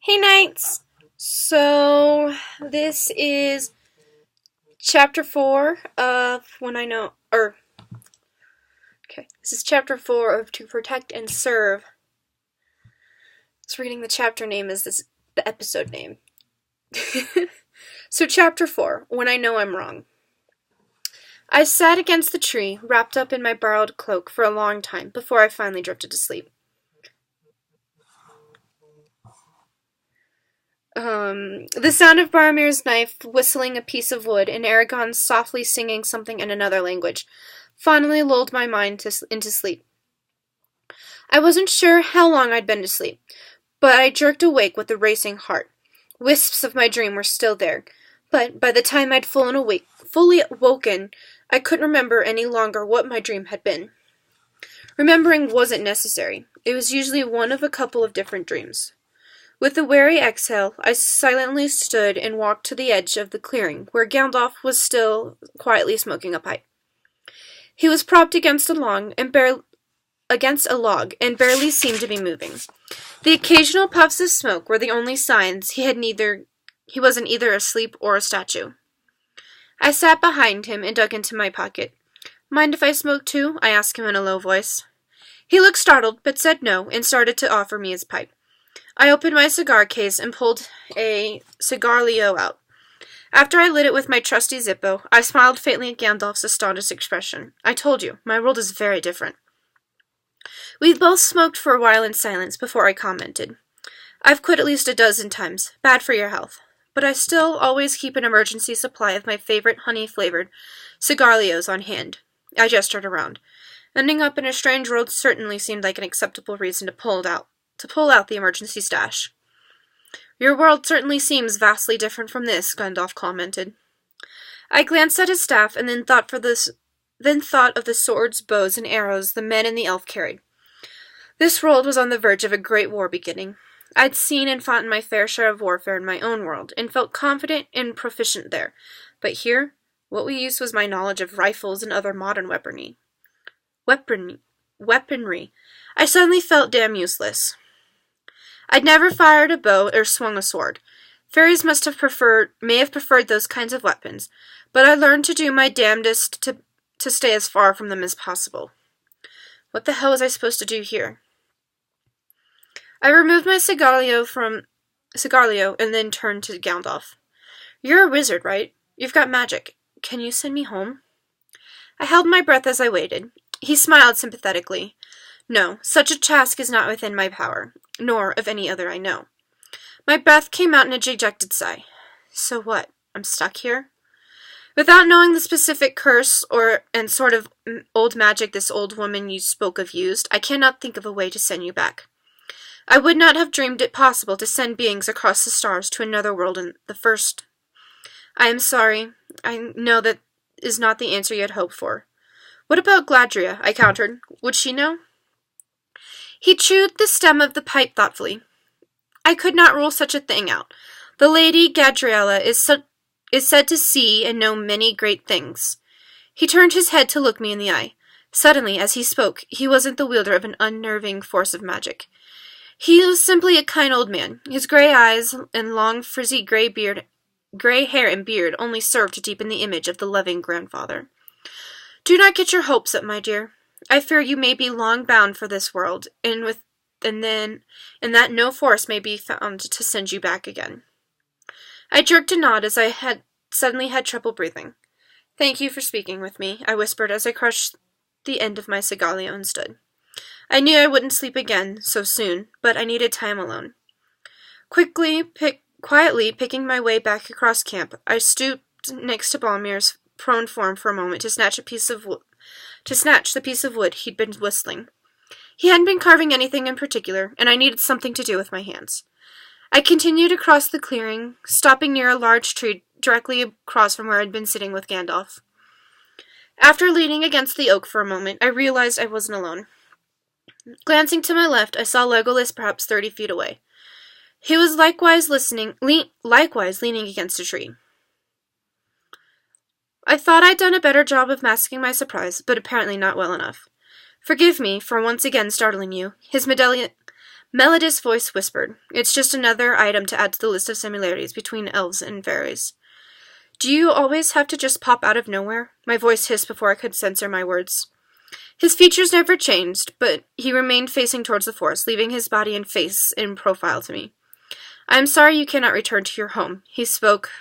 Hey Knights! So, this is chapter 4 of When I Know, this is chapter 4 of To Protect and Serve. So reading the chapter name is the episode name. So chapter 4, When I Know I'm Wrong. I sat against the tree, wrapped up in my borrowed cloak for a long time before I finally drifted to sleep. The sound of Boromir's knife whistling a piece of wood and Aragon softly singing something in another language finally lulled my mind into sleep. I wasn't sure how long I'd been asleep, but I jerked awake with a racing heart. Wisps of my dream were still there, but by the time I'd fully awoken, I couldn't remember any longer what my dream had been. Remembering wasn't necessary. It was usually one of a couple of different dreams. With a wary exhale, I silently stood and walked to the edge of the clearing, where Gandalf was still quietly smoking a pipe. He was propped against a log and barely seemed to be moving. The occasional puffs of smoke were the only signs he wasn't either asleep or a statue. I sat behind him and dug into my pocket. "Mind if I smoke too?" I asked him in a low voice. He looked startled, but said no, and started to offer me his pipe. I opened my cigar case and pulled a cigarlio out. After I lit it with my trusty Zippo, I smiled faintly at Gandalf's astonished expression. "I told you, my world is very different." We both smoked for a while in silence before I commented. "I've quit at least a dozen times. Bad for your health. But I still always keep an emergency supply of my favorite honey-flavored cigarlios on hand." I gestured around. Ending up in a strange world certainly seemed like an acceptable reason to pull out the emergency stash. "Your world certainly seems vastly different from this," Gandalf commented. I glanced at his staff and then thought of the swords, bows, and arrows the men and the elf carried. This world was on the verge of a great war beginning. I'd seen and fought in my fair share of warfare in my own world, and felt confident and proficient there. But here, what we used was my knowledge of rifles and other modern weaponry. I suddenly felt damn useless. I'd never fired a bow or swung a sword. Fairies may have preferred those kinds of weapons, but I learned to do my damnedest to stay as far from them as possible. What the hell was I supposed to do here? I removed my cigarlio and then turned to Gandalf. "You're a wizard, right? You've got magic. Can you send me home?" I held my breath as I waited. He smiled sympathetically. "No, such a task is not within my power, nor of any other I know." My breath came out in a dejected sigh. "So what? I'm stuck here?" "Without knowing the specific curse and sort of old magic this old woman you spoke of used, I cannot think of a way to send you back. I would not have dreamed it possible to send beings across the stars to another world in the first. I am sorry. I know that is not the answer you had hoped for." "What about Gladria?" I countered. "Would she know?" He chewed the stem of the pipe thoughtfully. "I could not rule such a thing out. The Lady Gadriella is said to see and know many great things." He turned his head to look me in the eye. Suddenly, as he spoke, he wasn't the wielder of an unnerving force of magic. He was simply a kind old man. His gray eyes and long, frizzy gray hair and beard only served to deepen the image of the loving grandfather. "Do not get your hopes up, my dear. I fear you may be long bound for this world, and that no force may be found to send you back again." I jerked a nod as I had suddenly had trouble breathing. "Thank you for speaking with me," I whispered as I crushed the end of my cigarlio and stood. I knew I wouldn't sleep again so soon, but I needed time alone. Quietly picking my way back across camp, I stooped next to Boromir's prone form for a moment to snatch the piece of wood he'd been whistling. He hadn't been carving anything in particular, and I needed something to do with my hands. I continued across the clearing, stopping near a large tree directly across from where I'd been sitting with Gandalf. After leaning against the oak for a moment, I realized I wasn't alone. Glancing to my left, I saw Legolas perhaps 30 feet away. He was likewise leaning against a tree. I thought I'd done a better job of masking my surprise, but apparently not well enough. "Forgive me for once again startling you." His Melodis' voice whispered, "It's just another item to add to the list of similarities between elves and fairies." "Do you always have to just pop out of nowhere?" My voice hissed before I could censor my words. His features never changed, but he remained facing towards the forest, leaving his body and face in profile to me. "I am sorry you cannot return to your home," he spoke,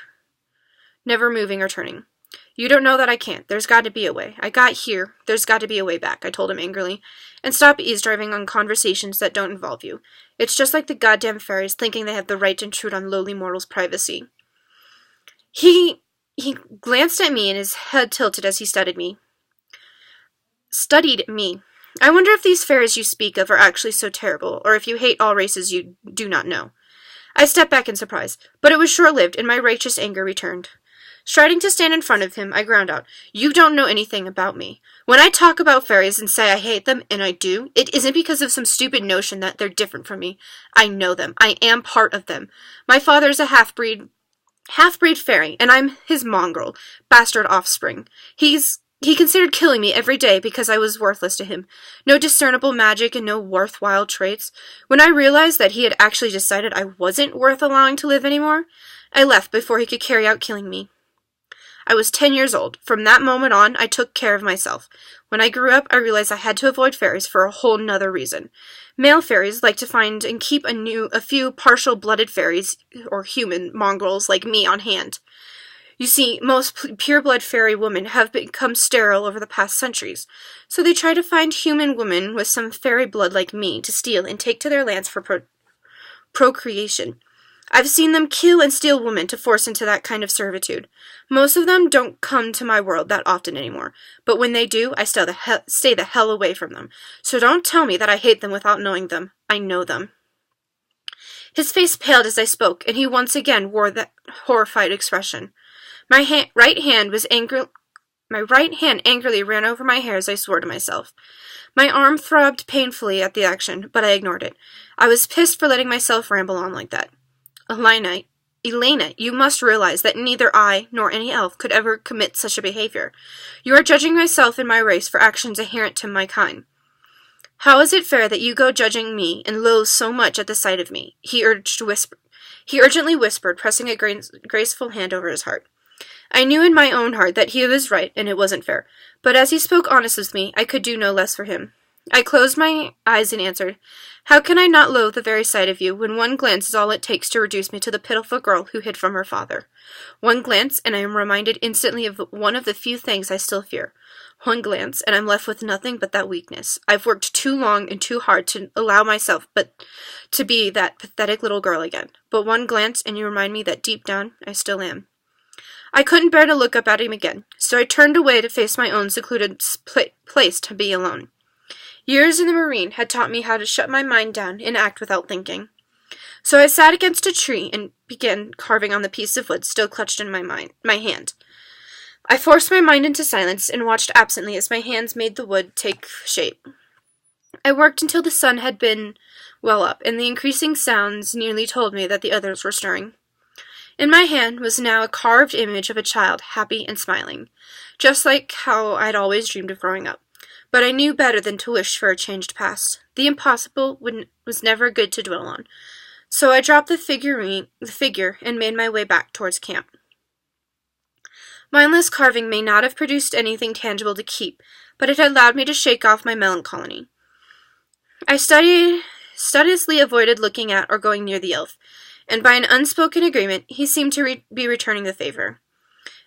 never moving or turning. "You don't know that I can't. There's got to be a way. I got here. There's got to be a way back," I told him angrily. "And stop eavesdropping on conversations that don't involve you. It's just like the goddamn fairies thinking they have the right to intrude on lowly mortals' privacy." He glanced at me and his head tilted as he studied me. "I wonder if these fairies you speak of are actually so terrible, or if you hate all races you do not know." I stepped back in surprise, but it was short-lived, and my righteous anger returned. Striding to stand in front of him, I ground out, "You don't know anything about me. When I talk about fairies and say I hate them, and I do, it isn't because of some stupid notion that they're different from me. I know them. I am part of them. My father's a half-breed fairy, and I'm his mongrel, bastard offspring. He considered killing me every day because I was worthless to him. No discernible magic and no worthwhile traits. When I realized that he had actually decided I wasn't worth allowing to live anymore, I left before he could carry out killing me. I was 10 years old. From that moment on, I took care of myself. When I grew up, I realized I had to avoid fairies for a whole nother reason. Male fairies like to find and keep a few partial-blooded fairies, or human mongrels like me, on hand. You see, most pure-blood fairy women have become sterile over the past centuries, so they try to find human women with some fairy blood like me to steal and take to their lands for procreation. I've seen them kill and steal women to force into that kind of servitude. Most of them don't come to my world that often anymore, but when they do, I stay the hell away from them. So don't tell me that I hate them without knowing them. I know them." His face paled as I spoke, and he once again wore that horrified expression. My right hand angrily ran over my hair as I swore to myself. My arm throbbed painfully at the action, but I ignored it. I was pissed for letting myself ramble on like that. "Elena, you must realize that neither I nor any elf could ever commit such a behavior. You are judging myself and my race for actions inherent to my kind. How is it fair that you go judging me and loathe so much at the sight of me?" He urgently whispered, pressing a graceful hand over his heart. I knew in my own heart that he was right and it wasn't fair, but as he spoke honest with me, I could do no less for him. I closed my eyes and answered, "How can I not loathe the very sight of you, when one glance is all it takes to reduce me to the pitiful girl who hid from her father? One glance, and I am reminded instantly of one of the few things I still fear. One glance, and I'm left with nothing but that weakness. I've worked too long and too hard to allow myself to be that pathetic little girl again. But one glance, and you remind me that deep down, I still am." I couldn't bear to look up at him again, so I turned away to face my own secluded place to be alone. Years in the Marine had taught me how to shut my mind down and act without thinking. So I sat against a tree and began carving on the piece of wood still clutched in my hand. I forced my mind into silence and watched absently as my hands made the wood take shape. I worked until the sun had been well up, and the increasing sounds nearly told me that the others were stirring. In my hand was now a carved image of a child, happy and smiling, just like how I'd always dreamed of growing up. But I knew better than to wish for a changed past. The impossible was never good to dwell on. So I dropped the figure and made my way back towards camp. Mindless carving may not have produced anything tangible to keep, but it had allowed me to shake off my melancholy. I studiously avoided looking at or going near the elf, and by an unspoken agreement, he seemed to be returning the favor.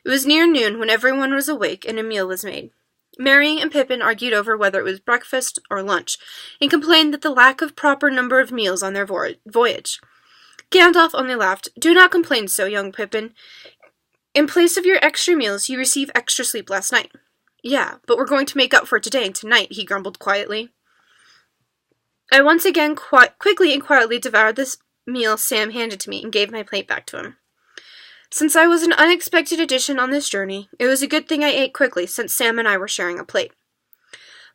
It was near noon when everyone was awake and a meal was made. Merry and Pippin argued over whether it was breakfast or lunch, and complained at the lack of proper number of meals on their voyage. Gandalf only laughed. "Do not complain so, young Pippin. In place of your extra meals, you receive extra sleep last night." "Yeah, but we're going to make up for it today and tonight," he grumbled quietly. I once again quickly and quietly devoured this meal Sam handed to me and gave my plate back to him. Since I was an unexpected addition on this journey, it was a good thing I ate quickly, since Sam and I were sharing a plate.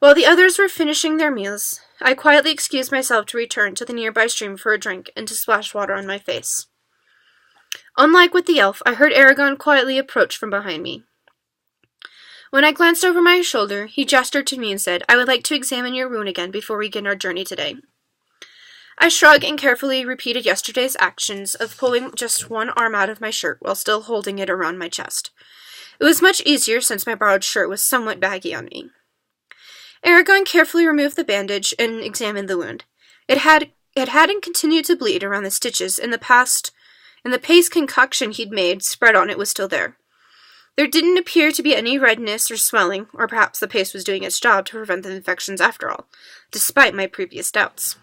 While the others were finishing their meals, I quietly excused myself to return to the nearby stream for a drink and to splash water on my face. Unlike with the elf, I heard Aragorn quietly approach from behind me. When I glanced over my shoulder, he gestured to me and said, "I would like to examine your wound again before we begin our journey today." I shrugged and carefully repeated yesterday's actions of pulling just one arm out of my shirt while still holding it around my chest. It was much easier since my borrowed shirt was somewhat baggy on me. Aragon carefully removed the bandage and examined the wound. It hadn't continued to bleed around the stitches in the past, and the paste concoction he'd made spread on it was still there. There didn't appear to be any redness or swelling, or perhaps the paste was doing its job to prevent the infections after all, despite my previous doubts.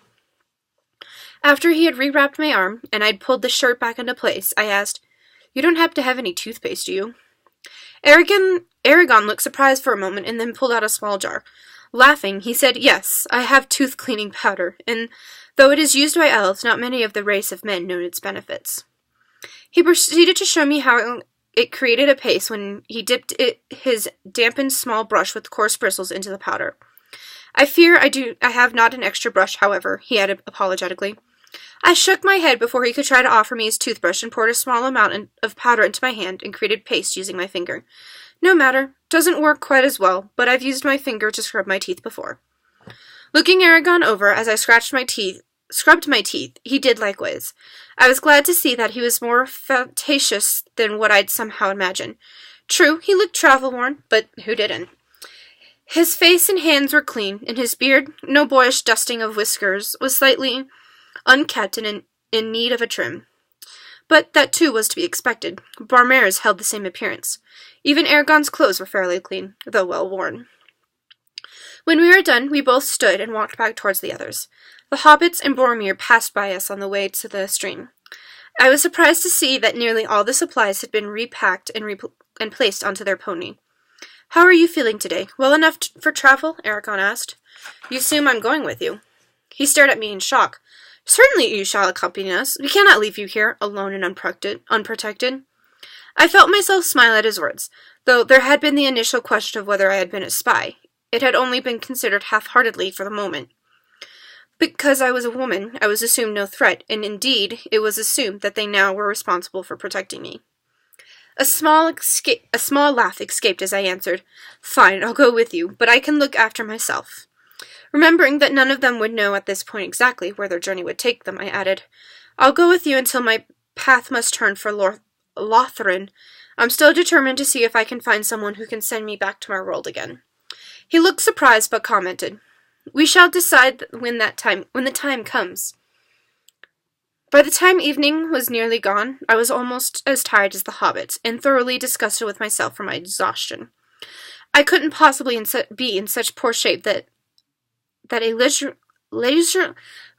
After he had rewrapped my arm, and I'd pulled the shirt back into place, I asked, "You don't happen to have any toothpaste, do you?" Aragon looked surprised for a moment and then pulled out a small jar. Laughing, he said, "Yes, I have tooth-cleaning powder, and though it is used by elves, not many of the race of men know its benefits." He proceeded to show me how it created a paste when he dipped his dampened small brush with coarse bristles into the powder. "I fear I have not an extra brush, however," he added apologetically. I shook my head before he could try to offer me his toothbrush and poured a small amount of powder into my hand and created paste using my finger. "No matter. Doesn't work quite as well, but I've used my finger to scrub my teeth before." Looking Aragon over as I scrubbed my teeth, he did likewise. I was glad to see that he was more facetious than what I'd somehow imagined. True, he looked travel-worn, but who didn't? His face and hands were clean, and his beard, no boyish dusting of whiskers, was slightly unkempt and in need of a trim. But that too was to be expected. Boromir's held the same appearance. Even Aragon's clothes were fairly clean, though well worn. When we were done, we both stood and walked back towards the others. The hobbits and Boromir passed by us on the way to the stream. I was surprised to see that nearly all the supplies had been repacked and placed onto their pony. "How are you feeling today? Well enough for travel?" Aragon asked. "You assume I'm going with you." He stared at me in shock. "Certainly you shall accompany us. We cannot leave you here, alone and unprotected." I felt myself smile at his words, though there had been the initial question of whether I had been a spy. It had only been considered half-heartedly for the moment. Because I was a woman, I was assumed no threat, and indeed, it was assumed that they now were responsible for protecting me. A small laugh escaped as I answered, "Fine, I'll go with you, but I can look after myself." Remembering that none of them would know at this point exactly where their journey would take them, I added, "I'll go with you until my path must turn for Lothlorien. I'm still determined to see if I can find someone who can send me back to my world again." He looked surprised, but commented, "We shall decide when the time comes." By the time evening was nearly gone, I was almost as tired as the hobbits, and thoroughly disgusted with myself for my exhaustion. I couldn't possibly be in such poor shape that a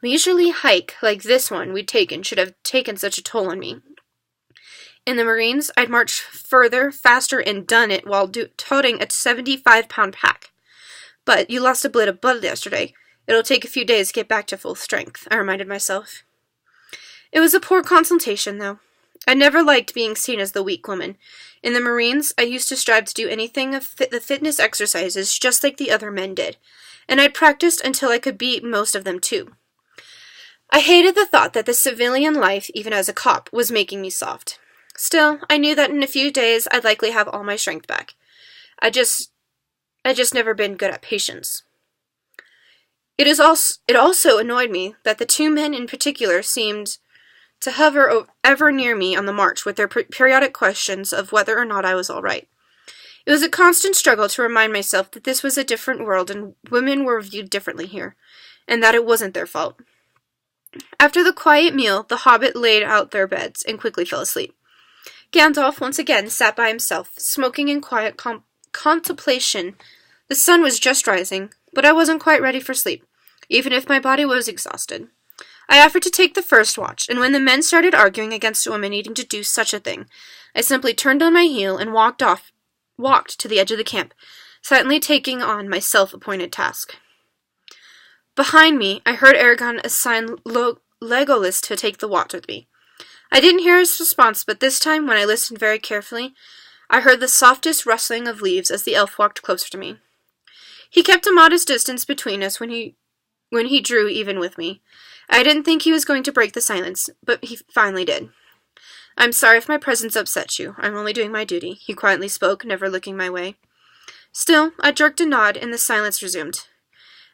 leisurely hike like this one we'd taken should have taken such a toll on me. In the Marines, I'd marched further, faster, and done it while toting a 75-pound pack. "But you lost a bit of blood yesterday. It'll take a few days to get back to full strength," I reminded myself. It was a poor consultation, though. I never liked being seen as the weak woman. In the Marines, I used to strive to do anything of the fitness exercises just like the other men did, and I'd practiced until I could beat most of them, too. I hated the thought that the civilian life, even as a cop, was making me soft. Still, I knew that in a few days I'd likely have all my strength back. I just never been good at patience. It also annoyed me that the two men in particular seemed to hover ever near me on the march with their periodic questions of whether or not I was all right. It was a constant struggle to remind myself that this was a different world and women were viewed differently here, and that it wasn't their fault. After the quiet meal, the hobbit laid out their beds and quickly fell asleep. Gandalf once again sat by himself, smoking in quiet contemplation. The sun was just rising, but I wasn't quite ready for sleep, even if my body was exhausted. I offered to take the first watch, and when the men started arguing against a woman needing to do such a thing, I simply turned on my heel and walked to the edge of the camp, silently taking on my self-appointed task. Behind me, I heard Aragon assign Legolas to take the watch with me. I didn't hear his response, but this time, when I listened very carefully, I heard the softest rustling of leaves as the elf walked closer to me. He kept a modest distance between us when he drew even with me. I didn't think he was going to break the silence, but he finally did. "I'm sorry if my presence upsets you. I'm only doing my duty," he quietly spoke, never looking my way. Still, I jerked a nod, and the silence resumed.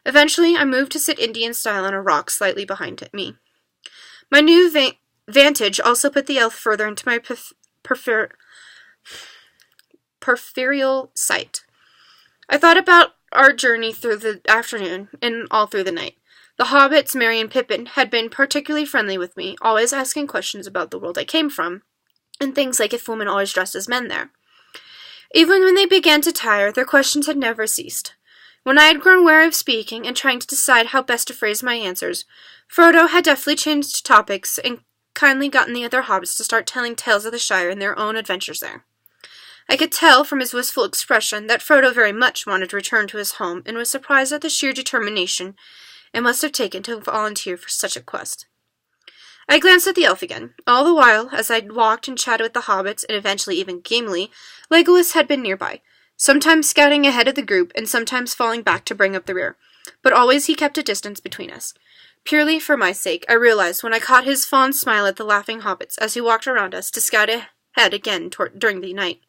Eventually, I moved to sit Indian style on a rock slightly behind me. My new vantage also put the elf further into my peripheral sight. I thought about our journey through the afternoon and all through the night. The hobbits, Merry and Pippin, had been particularly friendly with me, always asking questions about the world I came from, and things like if women always dressed as men there. Even when they began to tire, their questions had never ceased. When I had grown weary of speaking and trying to decide how best to phrase my answers, Frodo had deftly changed topics and kindly gotten the other hobbits to start telling tales of the Shire and their own adventures there. I could tell from his wistful expression that Frodo very much wanted to return to his home and was surprised at the sheer determination it must have taken to volunteer for such a quest. I glanced at the elf again. All the while, as I walked and chatted with the hobbits, and eventually even Gimli, Legolas had been nearby, sometimes scouting ahead of the group and sometimes falling back to bring up the rear, but always he kept a distance between us. Purely for my sake, I realized when I caught his fond smile at the laughing hobbits as he walked around us to scout ahead again during the night.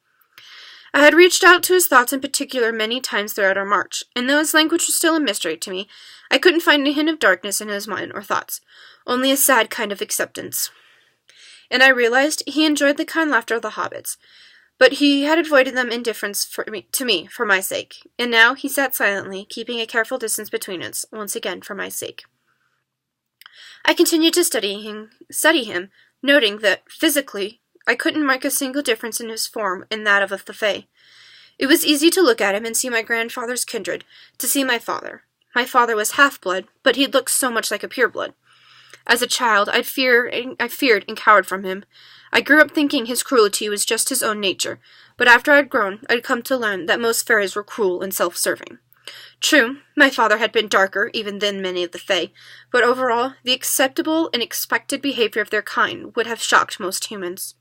I had reached out to his thoughts in particular many times throughout our march, and though his language was still a mystery to me, I couldn't find a hint of darkness in his mind or thoughts, only a sad kind of acceptance. And I realized he enjoyed the kind laughter of the hobbits, but he had avoided them indifference to me for my sake, and now he sat silently, keeping a careful distance between us, once again for my sake. I continued to study him, noting that, physically, I couldn't mark a single difference in his form and that of the Fae. It was easy to look at him and see my grandfather's kindred, to see my father. My father was half-blood, but he looked so much like a pureblood. As a child, I feared and cowered from him. I grew up thinking his cruelty was just his own nature, but after I'd grown, I'd come to learn that most fairies were cruel and self-serving. True, my father had been darker even than many of the Fae, but overall, the acceptable and expected behavior of their kind would have shocked most humans.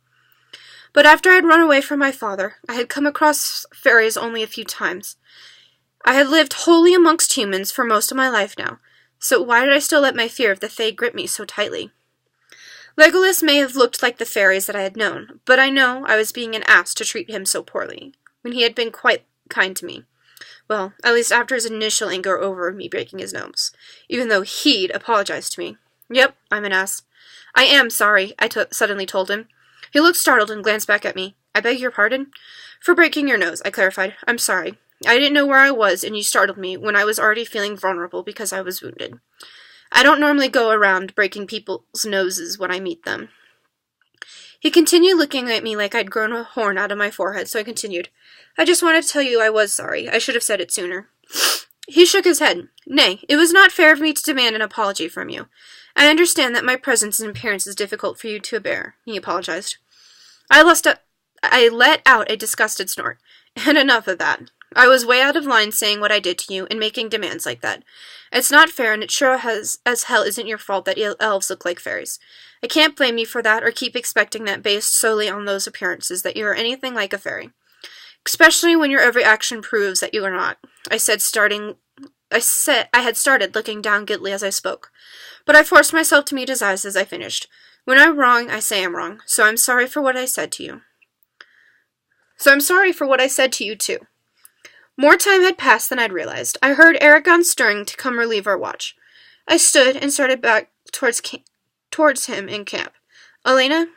But after I had run away from my father, I had come across fairies only a few times. I had lived wholly amongst humans for most of my life now, so why did I still let my fear of the Fae grip me so tightly? Legolas may have looked like the fairies that I had known, but I know I was being an ass to treat him so poorly, when he had been quite kind to me. Well, at least after his initial anger over me breaking his nose, even though he'd apologized to me. Yep, I'm an ass. I am sorry, I suddenly told him. He looked startled and glanced back at me. I beg your pardon? For breaking your nose, I clarified. I'm sorry. I didn't know where I was, and you startled me when I was already feeling vulnerable because I was wounded. I don't normally go around breaking people's noses when I meet them. He continued looking at me like I'd grown a horn out of my forehead, so I continued. I just wanted to tell you I was sorry. I should have said it sooner. He shook his head. Nay, it was not fair of me to demand an apology from you. I understand that my presence and appearance is difficult for you to bear, he apologized. I let out a disgusted snort. And enough of that. I was way out of line saying what I did to you and making demands like that. It's not fair, and it sure as hell isn't your fault that elves look like fairies. I can't blame you for that or keep expecting that based solely on those appearances that you are anything like a fairy. Especially when your every action proves that you are not. I had started looking down guiltily as I spoke, but I forced myself to meet his eyes as I finished. When I'm wrong, I say I'm wrong, so I'm sorry for what I said to you. Too. More time had passed than I'd realized. I heard Aragorn stirring to come relieve our watch. I stood and started back towards him in camp. Elena?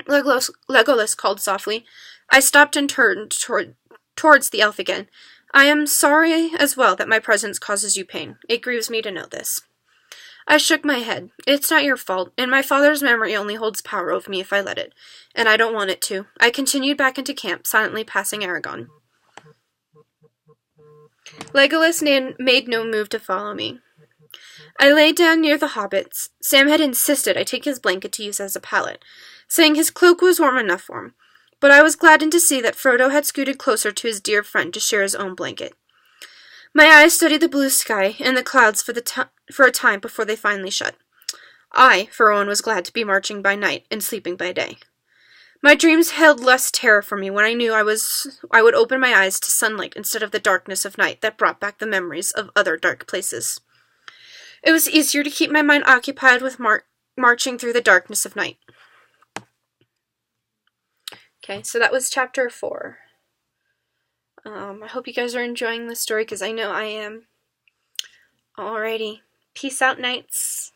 Legolas called softly. I stopped and turned towards the elf again. I am sorry as well that my presence causes you pain. It grieves me to know this. I shook my head. It's not your fault, and my father's memory only holds power over me if I let it, and I don't want it to. I continued back into camp, silently passing Aragorn. Legolas made no move to follow me. I lay down near the hobbits. Sam had insisted I take his blanket to use as a pallet, saying his cloak was warm enough for him, but I was gladdened to see that Frodo had scooted closer to his dear friend to share his own blanket. My eyes studied the blue sky and the clouds for a time before they finally shut. I, for one, was glad to be marching by night and sleeping by day. My dreams held less terror for me when I knew I would open my eyes to sunlight instead of the darkness of night that brought back the memories of other dark places. It was easier to keep my mind occupied with marching through the darkness of night. Okay, so that was chapter 4. I hope you guys are enjoying this story, because I know I am. Alrighty. Peace out, knights.